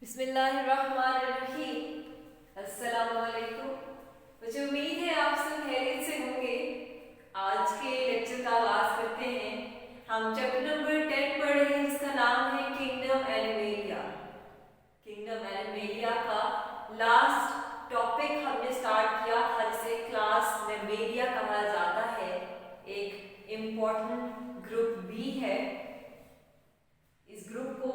बिस्मिल्लाहिर्रहमानिर्रहीम। अस्सलामुअलैकुम। मुझे उम्मीद है आप सब खैरियत से होंगे। आज के लेक्चर का आगाज करते हैं। हम चैप्टर नंबर 10 पढ़ रहे हैं जिसका नाम है किंगडम एनिमेलिया। किंगडम एनिमेलिया का लास्ट टॉपिक हमने स्टार्ट किया था जिसे क्लास मैमेलिया कहा जाता है। एक इम्पोर्टेंट ग्रुप भी है। इस ग्रुप को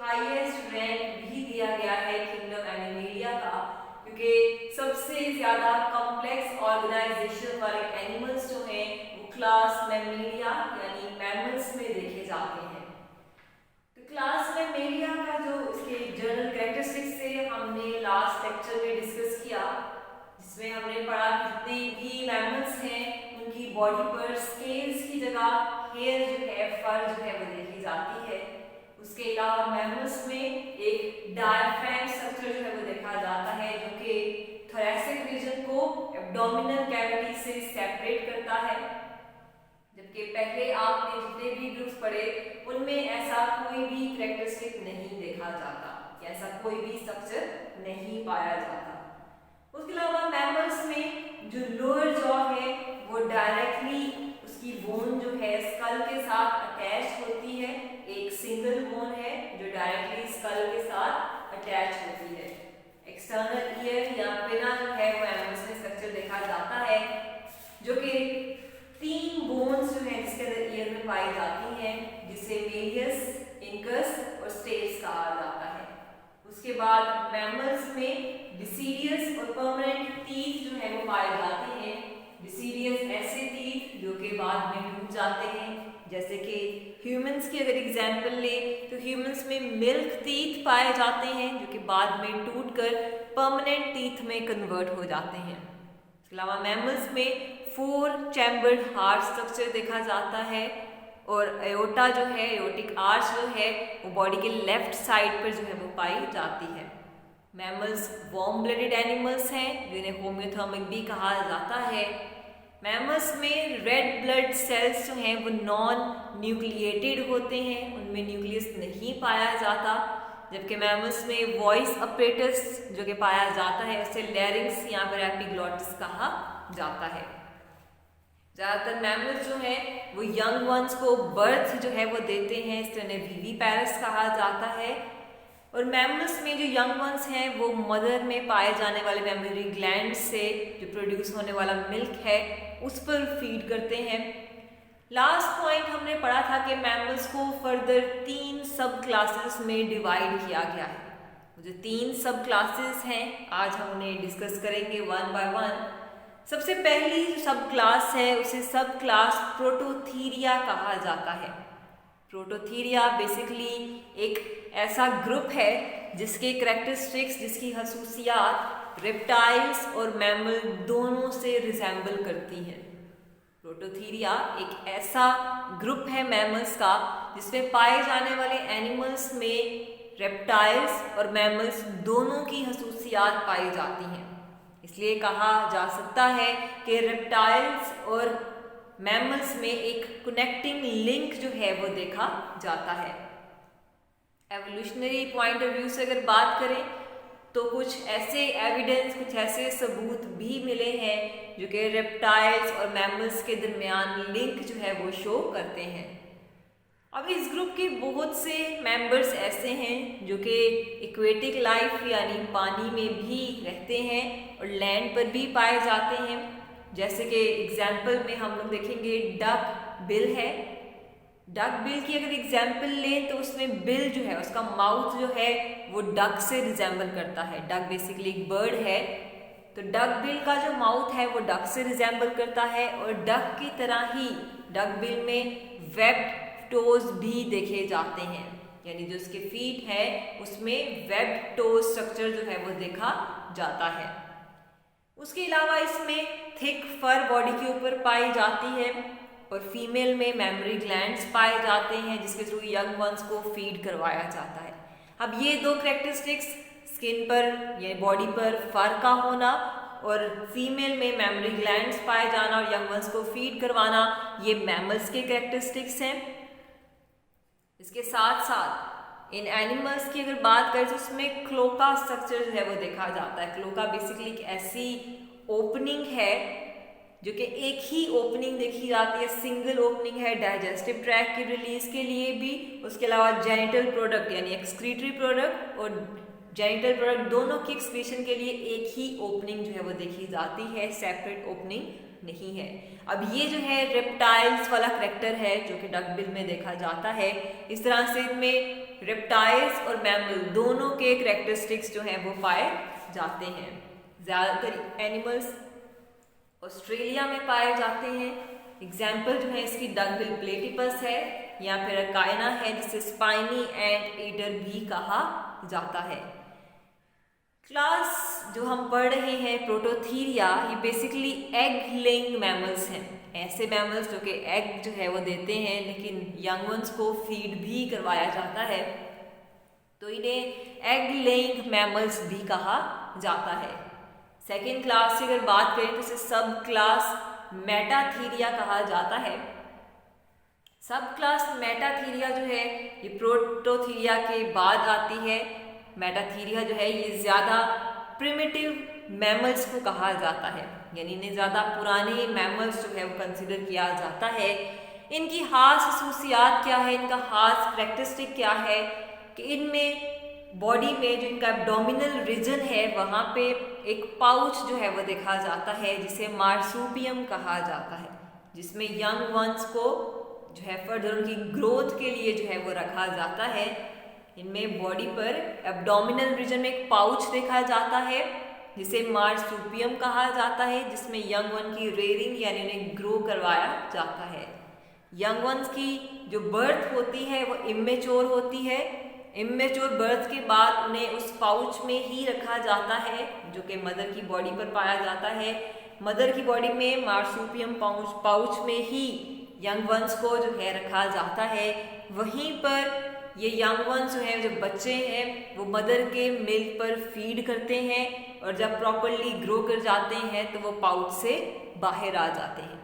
हाईएस्ट रैंक भी दिया गया है किंगडम एनिमेलिया का, क्योंकि सबसे ज्यादा कॉम्प्लेक्स ऑर्गेनाइजेशन वाले एनिमल्स जो हैं वो क्लास मैमेलिया यानी मैमल्स में देखे जाते हैं। तो क्लास मैमेलिया का जो इसके जनरल कैरेक्टरिस्टिक्स से हमने लास्ट लेक्चर में डिस्कस किया, जिसमें हमने पढ़ा कि जितने भी मैमल्स हैं उनकी बॉडी पर स्केल्स की जगह हेयर जो है, फर जो है वो देखी जाती है। उसके अलावा मैमल्स में एक डायफ्रैम स्ट्रक्चर जो है वो देखा जाता है, जो कि थोरैसिक रीजन को एब्डोमिनल कैविटी से सेपरेट करता है। जबकि पहले आपने जितने भी ग्रुप्स पढ़े उनमें ऐसा कोई भी कैरेक्टरिस्टिक नहीं देखा जाता, ऐसा कोई भी स्ट्रक्चर नहीं पाया जाता। उसके अलावा मैमल्स में जो लोअर जॉ है वो डायरेक्टली उसकी बोन जो है स्कल के साथ अटैच होती है। एक सिंगल बोन है जो डायरेक्टली स्कल के साथ अटैच होती है। एक्सटर्नल ईयर या पिना जो है वो एनिमल्स में स्ट्रक्चर देखा जाता है, जो कि 3 बोन्स जो है जिसके अंदर ईयर में पाई जाती हैं, जिसे मेलियस, इंकस और स्टेट्स कहा जाता है। उसके बाद मैमल्स में डिसीडियस और परमानेंट टीथ जो है वो पाए जाते हैं। डिसीडियस ऐसे टीथ जो कि बाद में टूट जाते हैं, जैसे कि ह्यूमंस की अगर एग्जाम्पल ले तो ह्यूमंस में मिल्क टीथ पाए जाते हैं जो कि बाद में टूटकर परमानेंट टीथ में कन्वर्ट हो जाते हैं। इसके अलावा मैमल्स में 4 चैम्बर्ड हार्ट स्ट्रक्चर देखा जाता है और एओर्टा जो है, एओर्टिक आर्च जो है वो बॉडी के लेफ्ट साइड पर जो है वो पाई जाती है। मैमल्स वार्म ब्लडेड एनिमल्स हैं जिन्हें होम्योथर्मिक भी कहा जाता है। मैमल्स में रेड ब्लड सेल्स जो हैं वो नॉन न्यूक्लिएटेड होते हैं, उनमें न्यूक्लियस नहीं पाया जाता। जबकि मैमल्स में वॉइस अपरेटस जो कि पाया जाता है उसे लैरिंक्स या फिर एपिग्लॉटिस कहा जाता है। ज़्यादातर मैमल्स जो हैं वो यंग वंस को बर्थ जो है वो देते हैं, इसलिए उन्हें विविपैरस कहा जाता है। और मैमल्स में जो यंग वंस हैं वो मदर में पाए जाने वाले मैमरी ग्लैंड से जो प्रोड्यूस होने वाला मिल्क है उस पर फीड करते हैं। लास्ट पॉइंट हमने पढ़ा था कि मैमल्स को फर्दर 3 सब क्लासेस में डिवाइड किया गया है। जो 3 सब क्लासेस हैं आज हम उन्हें डिस्कस करेंगे वन बाय वन। सबसे पहली जो सब क्लास है उसे सब क्लास प्रोटोथीरिया कहा जाता है। प्रोटोथीरिया बेसिकली एक ऐसा ग्रुप है जिसके कैरेक्टरिस्टिक्स, जिसकी खसूसियात रेप्टाइल्स और मैमल दोनों से रिजेंबल करती हैं। प्रोटोथीरिया एक ऐसा ग्रुप है मैमल्स का जिसमें पाए जाने वाले एनिमल्स में रेप्टाइल्स और मैमल्स दोनों की खसूसियात पाई जाती हैं। इसलिए कहा जा सकता है कि रेप्टाइल्स और मैमल्स में एक कनेक्टिंग लिंक जो है वो देखा जाता है। एवोल्यूशनरी पॉइंट ऑफ व्यू से अगर बात करें तो कुछ ऐसे एविडेंस, कुछ ऐसे सबूत भी मिले हैं जो कि रेप्टाइल्स और मैमल्स के दरमियान लिंक जो है वो शो करते हैं। अब इस ग्रुप के बहुत से मेंबर्स ऐसे हैं जो कि एक्वेटिक लाइफ यानी पानी में भी रहते हैं और लैंड पर भी पाए जाते हैं। जैसे कि एग्जाम्पल में हम लोग देखेंगे डक बिल है। डक बिल की अगर एग्जाम्पल लें तो उसमें बिल जो है, उसका माउथ जो है वो डक से रिजेंबल करता है। डक बेसिकली एक बर्ड है, तो डक बिल का जो माउथ है वो डक से रिजेंबल करता है। और डक की तरह ही डक बिल में वेब्ड टोज भी देखे जाते हैं, यानी जो उसके फीट है उसमें वेब्ड टोज स्ट्रक्चर जो है वो देखा जाता है। उसके अलावा इसमें थिक फर बॉडी के ऊपर पाई जाती है और फीमेल में मैमरी ग्लैंड्स पाए जाते हैं जिसके थ्रू यंग वंस को फीड करवाया जाता है। अब ये 2 कैरेक्टरिस्टिक्स, स्किन पर या बॉडी पर फर का होना और फीमेल में मैमरी ग्लैंड्स पाए जाना और यंग वंस को फीड करवाना, ये मैमल्स के कैरेक्टरिस्टिक्स हैं। इसके साथ साथ इन एनिमल्स की अगर बात करें तो उसमें क्लोका स्ट्रक्चर जो है वो देखा जाता है। क्लोका बेसिकली एक ऐसी ओपनिंग है जो कि एक ही ओपनिंग देखी जाती है, सिंगल ओपनिंग है डाइजेस्टिव ट्रैक्ट की रिलीज के लिए भी, उसके अलावा जेनिटल प्रोडक्ट यानी एक्सक्रीटरी प्रोडक्ट और जेनिटल प्रोडक्ट दोनों की एक्सक्रीशन के लिए एक ही ओपनिंग जो है वो देखी जाती है, सेपरेट ओपनिंग नहीं है। अब ये जो है रेप्टाइल्स वाला करेक्टर है जो कि डकबिल में देखा जाता है। इस तरह से इनमें रेप्टाइल्स और मैमल दोनों के करेक्टरिस्टिक्स जो हैं वो पाए जाते हैं। ज़्यादातर एनिमल्स ऑस्ट्रेलिया में पाए जाते हैं। एग्जाम्पल जो है इसकी डकबिल प्लेटिपस है या फिर अकायना है जिसे स्पाइनी एंट ईटर भी कहा जाता है। क्लास जो हम पढ़ रहे हैं प्रोटोथीरिया, ये बेसिकली एग लेइंग मैमल्स हैं। ऐसे मैमल्स जो कि एग जो है वो देते हैं लेकिन यंग वंस को फीड भी करवाया जाता है, तो इन्हें एग लेइंग मैमल्स भी कहा जाता है। सेकेंड क्लास की अगर बात करें तो इसे सब क्लास मेटाथीरिया कहा जाता है। सब क्लास मेटाथीरिया जो है ये प्रोटोथीरिया के बाद आती है। मेटाथीरिया जो है ये ज़्यादा प्रिमिटिव मैमल्स को कहा जाता है, यानी इन्हें ज़्यादा पुराने मैमल्स जो है वो कंसिडर किया जाता है। इनकी खास खसूसियात क्या है, इनका खास करेक्टरिस्टिक क्या है कि इनमें बॉडी में जो इनका एब्डोमिनल रीजन है वहाँ पे एक पाउच जो है वो देखा जाता है जिसे मार्सूपियम कहा जाता है, जिसमें यंग वंस को जो है फर्दर उनकी ग्रोथ के लिए जो है वो रखा जाता है। इनमें बॉडी पर एब्डोमिनल रीजन में एक पाउच देखा जाता है जिसे मार्सूपियम कहा जाता है, जिसमें यंग वन की रेयरिंग यानी उन्हें ग्रो करवाया जाता है। यंग वंस की जो बर्थ होती है वो इमेच्योर होती है। इमेच्योर बर्थ के बाद उन्हें उस पाउच में ही रखा जाता है जो कि मदर की बॉडी पर पाया जाता है। मदर की बॉडी में मार्सूपियम पाउच में ही यंग वंस को जो है रखा जाता है। वहीं पर ये यंग वंस जो है, जो बच्चे हैं, वो मदर के मिल्क पर फीड करते हैं और जब प्रॉपरली ग्रो कर जाते हैं तो वो पाउच से बाहर आ जाते हैं।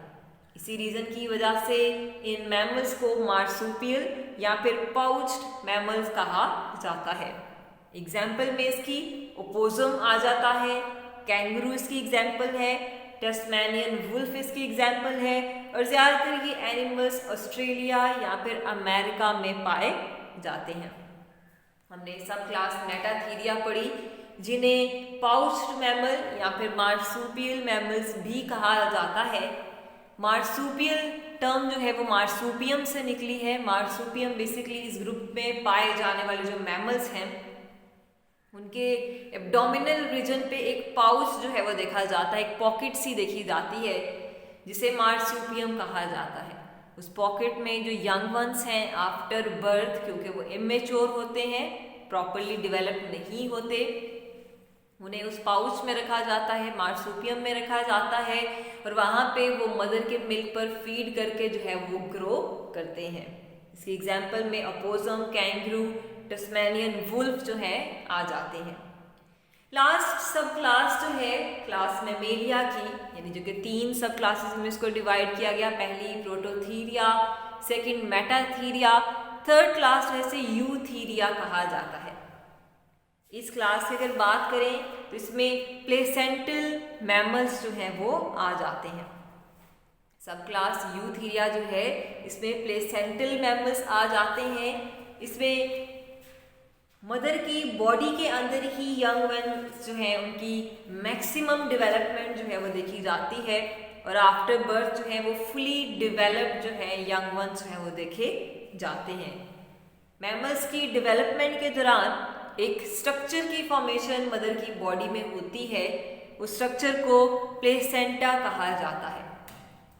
इसी रीज़न की वजह से इन मैमल्स को मार्सूपियल या फिर पाउच्ड मैमल्स कहा जाता है। एग्जाम्पल में इसकी ओपोसम आ जाता है, कैंगरू इसकी एग्जाम्पल है, टस्मेनियन वुल्फ इसकी एग्जाम्पल है और ज़्यादातर ये एनिमल्स ऑस्ट्रेलिया या फिर अमेरिका में पाए जाते हैं। हमने सब क्लास मेटाथीरिया पढ़ी जिन्हें पाउच्ड मैमल या फिर मार्सूपियल मैमल्स भी कहा जाता है। मार्सूपियल टर्म जो है वो मार्सूपियम से निकली है। मार्सूपियम बेसिकली इस ग्रुप में पाए जाने वाले जो मैमल्स हैं उनके एब्डोमिनल रीजन पे एक पाउच जो है वो देखा जाता है, एक पॉकेट सी देखी जाती है जिसे मार्सूपियम कहा जाता है। उस पॉकेट में जो यंग वंस हैं आफ्टर बर्थ, क्योंकि वो इमेच्योर होते हैं, प्रॉपरली डेवलप नहीं होते, उन्हें उस पाउच में रखा जाता है, मार्सूपियम में रखा जाता है और वहाँ पे वो मदर के मिल्क पर फीड करके जो है वो ग्रो करते हैं। इसकी एग्जाम्पल में अपोसम, कैंगरू, टस्मेनियन वुल्फ जो है आ जाते हैं। लास्ट सब क्लास जो है क्लास मैमेलिया की, यानी जो कि 3 सब क्लासेस में इसको डिवाइड किया गया। पहली Prototheria, second Metatheria, third class जो है इसे यूथीरिया कहा जाता है। इस क्लास की अगर बात करें तो इसमें प्लेसेंटल मैमल्स जो हैं वो आ जाते हैं। सब क्लास यूथीरिया जो है इसमें प्लेसेंटल मैमल्स आ जाते हैं। इसमें मदर की बॉडी के अंदर ही यंग वंस जो हैं उनकी मैक्सिमम डेवलपमेंट जो है वो देखी जाती है और आफ्टर बर्थ जो है वो फुली डेवलप्ड जो है यंग वंस जो है वो देखे जाते हैं। मैमल्स की डेवलपमेंट के दौरान एक स्ट्रक्चर की फॉर्मेशन मदर की बॉडी में होती है। उस स्ट्रक्चर को प्लेसेंटा कहा जाता है।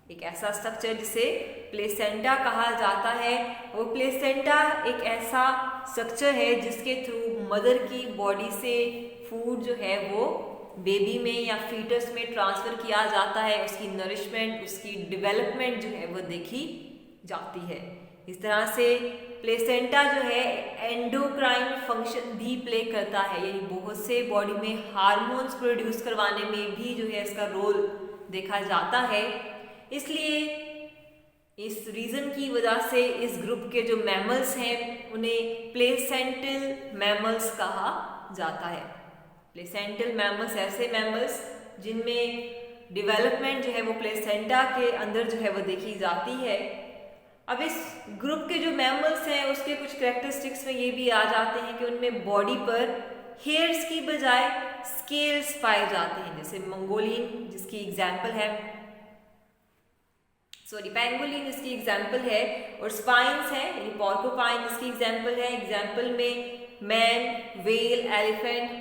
एक ऐसा स्ट्रक्चर जिसे प्लेसेंटा कहा जाता है, वो प्लेसेंटा एक ऐसा स्ट्रक्चर है जिसके थ्रू मदर की बॉडी से फूड जो है वो बेबी में या फीटस में ट्रांसफ़र किया जाता है। उसकी नरिशमेंट, उसकी डेवलपमेंट जो है वो देखी जाती है। इस तरह से प्लेसेंटा जो है एंडोक्राइन फंक्शन भी प्ले करता है, यानी बहुत से बॉडी में हार्मोन्स प्रोड्यूस करवाने में भी जो है इसका रोल देखा जाता है। इसलिए इस रीज़न की वजह से इस ग्रुप के जो मैमल्स हैं उन्हें प्लेसेंटल मैमल्स कहा जाता है। प्लेसेंटल मैमल्स ऐसे मैमल्स जिनमें डेवलपमेंट जो है वो प्लेसेंटा के अंदर जो है वो देखी जाती है। अब इस ग्रुप के जो मैमल्स हैं उसके कुछ कैरेक्टरिस्टिक्स में ये भी आ जाते हैं कि उनमें बॉडी पर हेयर्स की बजाय स्केल्स पाए जाते हैं, जैसे मंगोलियन जिसकी एग्जाम्पल है, पैंगोलिन इसकी एग्जाम्पल है, और स्पाइंस है यानी पॉर्कोपाइन इसकी एग्जाम्पल है। एग्जाम्पल में man, whale, elephant,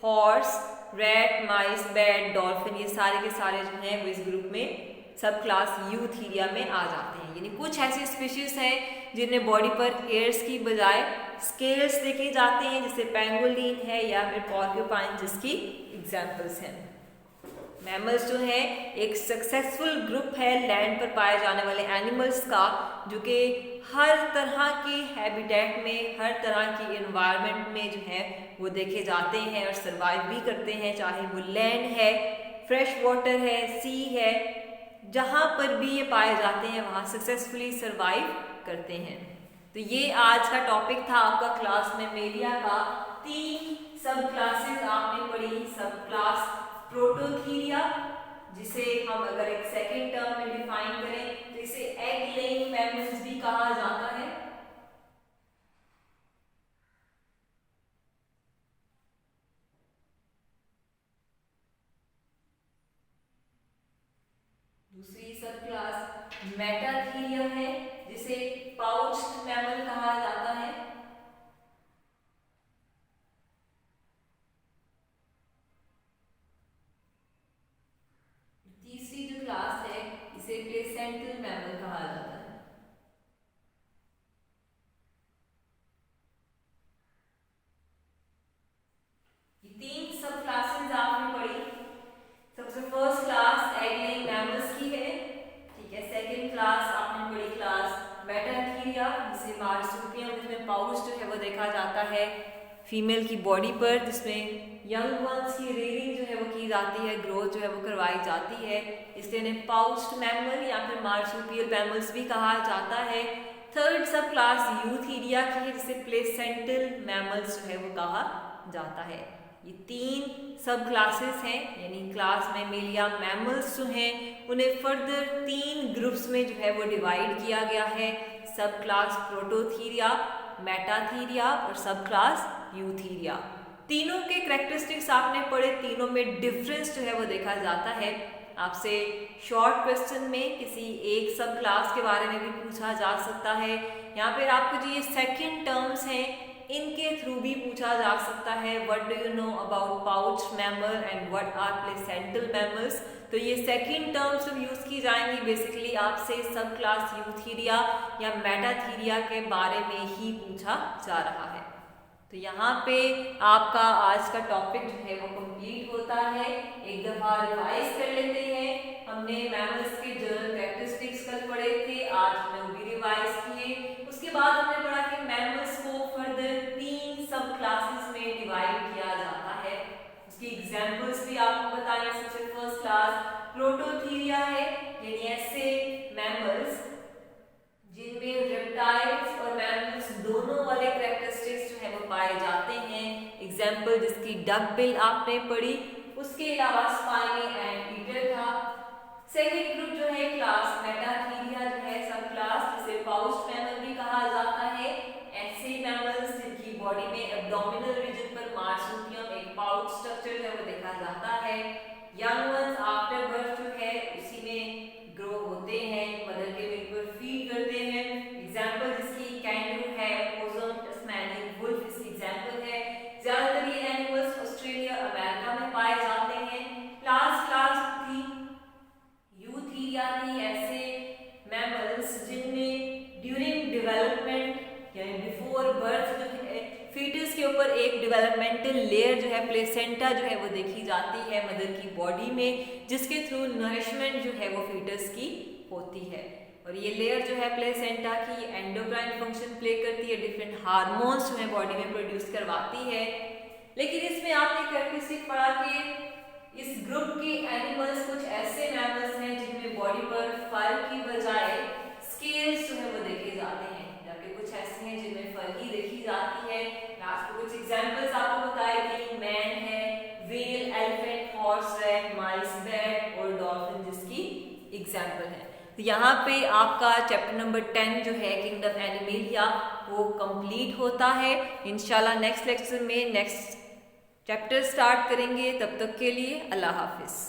horse, rat, mice, bat, dolphin, ये सारे के सारे जो हैं वो इस ग्रुप में सब क्लास यूथीरिया में आ जाते हैं। यानी कुछ ऐसे स्पीशीज हैं जिनमें बॉडी पर हेयर्स की बजाय स्केल्स देखे जाते हैं, जैसे पैंगोलिन है या फिर पॉर्क्यूपाइन जिसकी एग्जाम्पल्स हैं। मैमल्स जो है एक सक्सेसफुल ग्रुप है लैंड पर पाए जाने वाले एनिमल्स का, जो कि हर तरह के हैबिटेट में, हर तरह की एनवायरनमेंट में जो है वो देखे जाते हैं और सरवाइव भी करते हैं, चाहे वो लैंड है, फ्रेश वाटर है, सी है, जहाँ पर भी ये पाए जाते हैं वहाँ सक्सेसफुली सरवाइव करते हैं। तो ये आज का टॉपिक था आपका क्लास में मेलिया का। 3 सब क्लासेस आपने पढ़ी। सब क्लास प्रोटोथीरिया, जिसे हम अगर एक सेकेंड टर्म में डिफाइन करें तो इसे एग लेइंग मैमल्स भी कहा जाता है। दूसरी सब क्लास मेटाथीरिया है, जिसे पाउच्ड मैमल कहा जाता है। तीसरी जो क्लास है इसे प्लेसेंटल मैमल कहा जाता है। ये 3 सब क्लासेस आपने पढ़ी। सबसे first class egg laying mammals की है, ठीक है। सेकंड क्लास आपने पढ़ी क्लास मेटाथीरिया, जिसे मार्सुपियम, जिसमें पाउच जो है वो देखा जाता है फीमेल की बॉडी पर, जिसमें यंग वंस की रेयरिंग जो है वो की जाती है, ग्रोथ जो है वो करवाई जाती है, इसलिए इन्हें पाउच्ड मैमल या फिर मार्सुपियल मैमल्स भी कहा जाता है। थर्ड सब क्लास यूथीरिया की है, जिसे प्लेसेंटल मैमल्स जो है वो कहा जाता है। ये 3 सब क्लासेस हैं, यानी क्लास मैमेलिया मैमल्स जो हैं उन्हें फर्दर 3 ग्रुप्स में जो है वो डिवाइड किया गया है। सब क्लास प्रोटोथीरिया, मेटाथीरिया और सब क्लास यूथीरिया। तीनों के कैरेक्टरिस्टिक्स आपने पढ़े, तीनों में डिफरेंस जो है वो देखा जाता है। आपसे शॉर्ट क्वेश्चन में किसी एक सब क्लास के बारे में भी पूछा जा सकता है। यहाँ पर आपको जो ये सेकेंड टर्म्स हैं इनके थ्रू भी पूछा जा सकता है, what do you know about pouch mammal and what are placental mammals. तो ये सेकंड टर्म्स यूज की जाएंगी। बेसिकली आपसे सब क्लास यूथीरिया या मेटाथीरिया के बारे में ही पूछा जा रहा है। तो यहाँ पे आपका आज का टॉपिक जो है वो कंप्लीट होता है। एक दफा रिवाइज कर लेते हैं। हमने मैमल्स के जनरल कैरेक्टरिस्टिक्स कल पढ़े थे, आज हमने वो भी रिवाइज किए। उसके बाद हमने पढ़ा कि मैमल्स को फर्दर 3 सब क्लासेस में डिवाइड किया जाता है। उसकी एग्जांपल्स भी आपको बताएं। सबसे फर्स्ट क्लास प्रोटोथीरिया है, यानी ऐसे मैमल्स जिनमें रेप्टाइल्स और मैमल्स दोनों वाले कैरेक्टरिस्टिक्स जो है वो पाए जाते हैं। एग्जाम्पल जिसकी डक बिल आपने पढ़ी, उसके अलावा स्पाइनी एंड ईटर था। सेकेंड ग्रुप जो है क्लास मेटाथीरिया जो है सब क्लास, जिसे पाउच्ड मैमल भी कहा जाता है। ऐसे मैमल्स जिनकी बॉडी में एब्डोमिनल रीजन पर मार्सुपियम एक पाउच स्ट्रक्चर जो है वो देखा जाता है। यंग वंस आफ्टर बर्थ जो है उसी में ग्रो होते हैं, मदर के मिल्क पर फीड करते हैं। एग्जाम्पल जिसकी कैंगरू है, पोसम, टस्मेनियन वुल्फ इसकी एग्जाम्पल है। ज्यादातर ये एनिमल्स ऑस्ट्रेलिया, अमेरिका में पाए जाते हैं। लास्ट क्लास थी यूथीरिया थी, ऐसे मैमल्स जिनमें ड्यूरिंग डेवलपमेंट यानी बिफोर बर्थ जो है फीटस के ऊपर एक डेवलपमेंटल लेयर जो है प्लेसेंटा जो है वो देखी जाती है मदर की बॉडी में, जिसके थ्रू नरिशमेंट जो है वो फीटस की होती है। और ये लेयर जो है प्लेसेंटा की एंडोक्राइन फंक्शन प्ले करती है, डिफरेंट हार्मोन्स जो है बॉडी में प्रोड्यूस करवाती है। लेकिन इसमें आपने कैरेक्टरिस्टिक पढ़ा कि इस ग्रुप के एनिमल्स कुछ ऐसे मैमल्स हैं जिनमें बॉडी पर फर की बजाय स्केल्स जो है वो देखे जाते हैं, जबकि कुछ ऐसे हैं जिनमें फर्क ही देखी जाती है। मैं आपको कुछ एग्जांपल्स आपको बताई थी, मैन है, whale, elephant, horse, rat, mice, bat और डॉल्फिन जिसकी एग्जांपल है। तो यहाँ पे आपका चैप्टर नंबर 10 जो है किंगडम एनिमेलिया वो कंप्लीट होता है। इंशाल्लाह नेक्स्ट लेक्चर में नेक्स्ट चैप्टर स्टार्ट करेंगे। तब तक के लिए अल्लाह हाफिज।